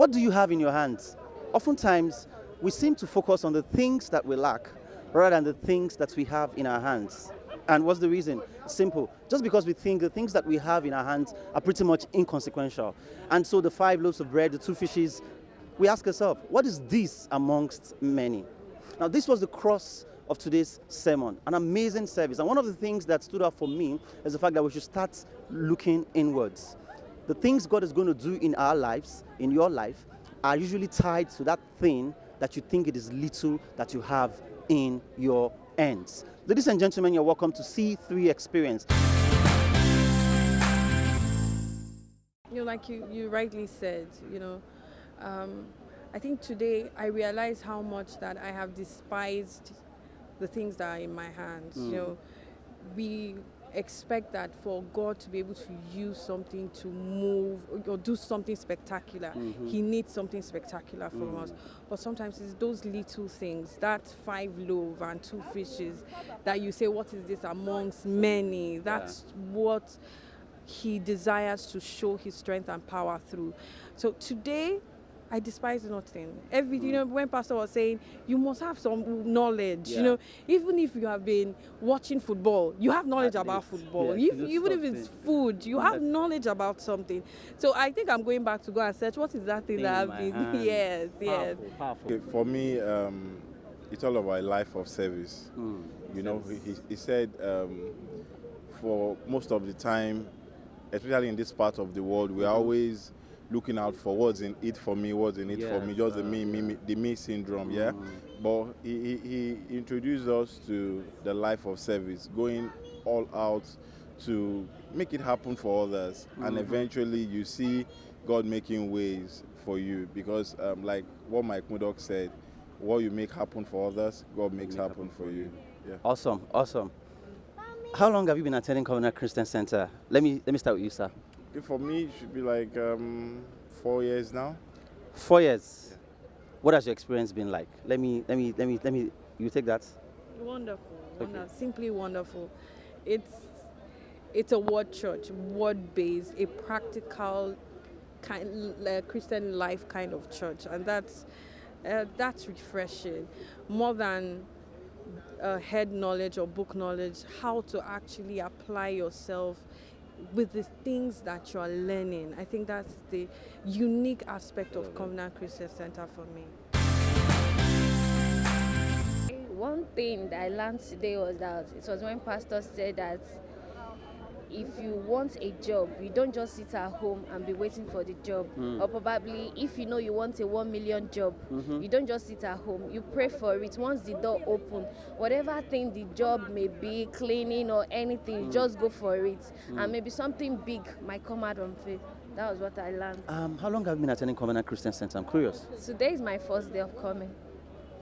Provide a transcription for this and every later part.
What do you have in your hands? Oftentimes, we seem to focus on the things that we lack rather than the things that we have in our hands. And what's the reason? Simple. Just because we think the things that we have in our hands are pretty much inconsequential. And so the 5 loaves of bread, the 2 fishes, we ask ourselves, what is this amongst many? Now, this was the cross of today's sermon, an amazing service. And one of the things that stood out for me is the fact that we should start looking inwards. The things God is going to do in our lives, in your life, are usually tied to that thing that you think it is little that you have in your hands. Ladies and gentlemen, you're welcome to C3 Experience. Like you rightly said, I think today I realize how much that I have despised the things that are in my hands. We expect that for God to be able to use something to move or do something spectacular, He needs something spectacular from us. But sometimes it's those little things, that 5 loaves and 2 fishes, that you say, what is this amongst many? That's what He desires to show His strength and power through. So today, I despise nothing. Everything, when Pastor was saying, you must have some knowledge, even if you have been watching football, you have knowledge about football. Even if it's food, you have knowledge about something. So I think I'm going back to go and search, what is that thing that I've been... Yes. Powerful. Okay, for me, it's all about a life of service. He said for most of the time, especially in this part of the world, we are always looking out for what's in it for me, what's in it for me, just the me syndrome, But he introduced us to the life of service, going all out to make it happen for others, and eventually you see God making ways for you, because like what Mike Murdock said, what you make happen for others, God makes happen for you. Yeah. Awesome. How long have you been attending Covenant Christian Center? Let me start with you, sir. For me, it should be like 4 years now. 4 years. Yeah. What has your experience been like? Let me. You take that. Wonderful. Simply wonderful. It's a word church, word based, a practical Christian life kind of church, and that's refreshing. More than head knowledge or book knowledge, how to actually apply yourself with the things that you are learning. I think that's the unique aspect of Covenant Christian Center for me. One thing that I learned today was that it was when Pastor said that if you want a job, you don't just sit at home and be waiting for the job. Or probably if you know you want a 1 million job, you don't just sit at home, you pray for it. Once the door opens, whatever thing the job may be, cleaning or anything, just go for it. And maybe something big might come out of it. That was what I learned. How long have you been attending Covenant Christian Center? I'm curious. Today is my first day of coming.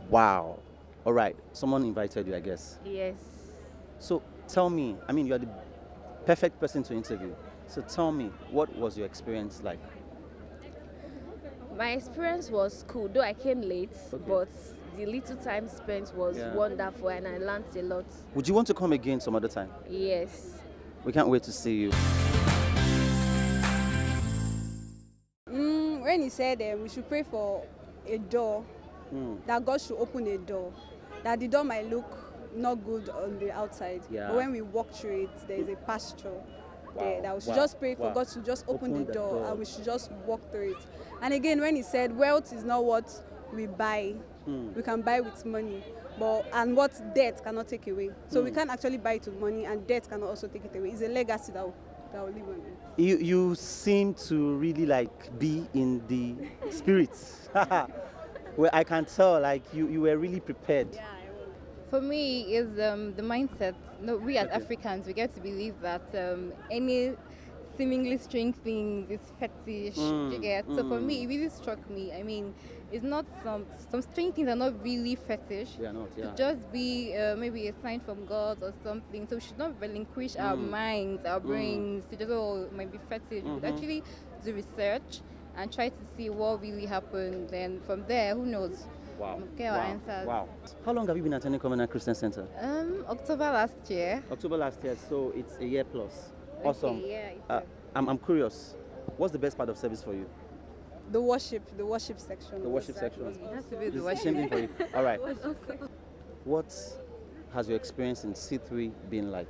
Wow. All right. Someone invited you, I guess. Yes. So tell me, you're the perfect person to interview. So tell me, what was your experience like? My experience was cool, though I came late, but the little time spent was wonderful, and I learned a lot. Would you want to come again some other time? Yes. We can't wait to see you. When he said we should pray for a door, that God should open a door, that the door might look not good on the outside, but when we walk through it, there is a pasture there that we should just pray for God to just open the door, and we should just walk through it. And again, when he said wealth is not what we buy, we can buy with money, and what debt cannot take away. So we can't actually buy it with money, and debt cannot also take it away. It's a legacy that will live on it. You seem to really be in the spirit. Well, I can tell you were really prepared. Yeah. For me, is the mindset. We as Africans, we get to believe that any seemingly strange things is fetish. You get? So for me, it really struck me. It's not some strange things are not really fetish. They are not. Yeah. It just be maybe a sign from God or something. So we should not relinquish our minds, our brains to just it might be fetish. We should actually do research and try to see what really happened. Then from there, who knows? Wow. Okay, our answers. Wow. How long have you been attending Covenant Christian Center? October last year. October last year, so it's a year plus. Awesome. Okay, yeah. I'm curious. What's the best part of service for you? The worship section. The worship section. It has to be It's the the same thing worship. for you. All right. What has your experience in C3 been like?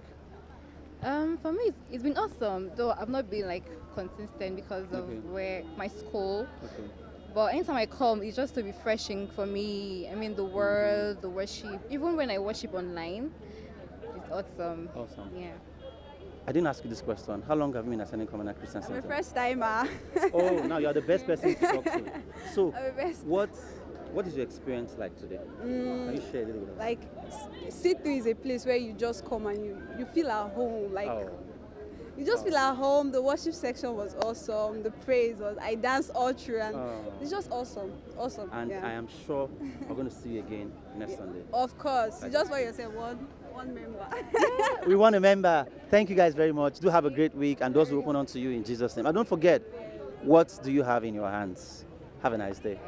For me, it's been awesome. Though I've not been like consistent because of Okay. where my school. Okay. But anytime I come, it's just to refreshing for me. I mean, the word, the worship. Even when I worship online, it's awesome. Awesome. Yeah. I didn't ask you this question. How long have you been attending Covenant Christian I'm a Center? first timer. Oh, now you're the best person to talk to. So, I'm a best. what is your experience like today? Can you share a little bit of Like C3 is a place where you just come and you feel at home. Like Oh. you just feel at home. The worship section was awesome. The praise was. I danced all through, and it's just awesome. Awesome. And yeah. I am sure we're going to see you again next Sunday. Of course. You just want yourself one member. We want a member. Thank you guys very much. Do have a great week, and doors will open unto you in Jesus' name. And don't forget, what do you have in your hands? Have a nice day.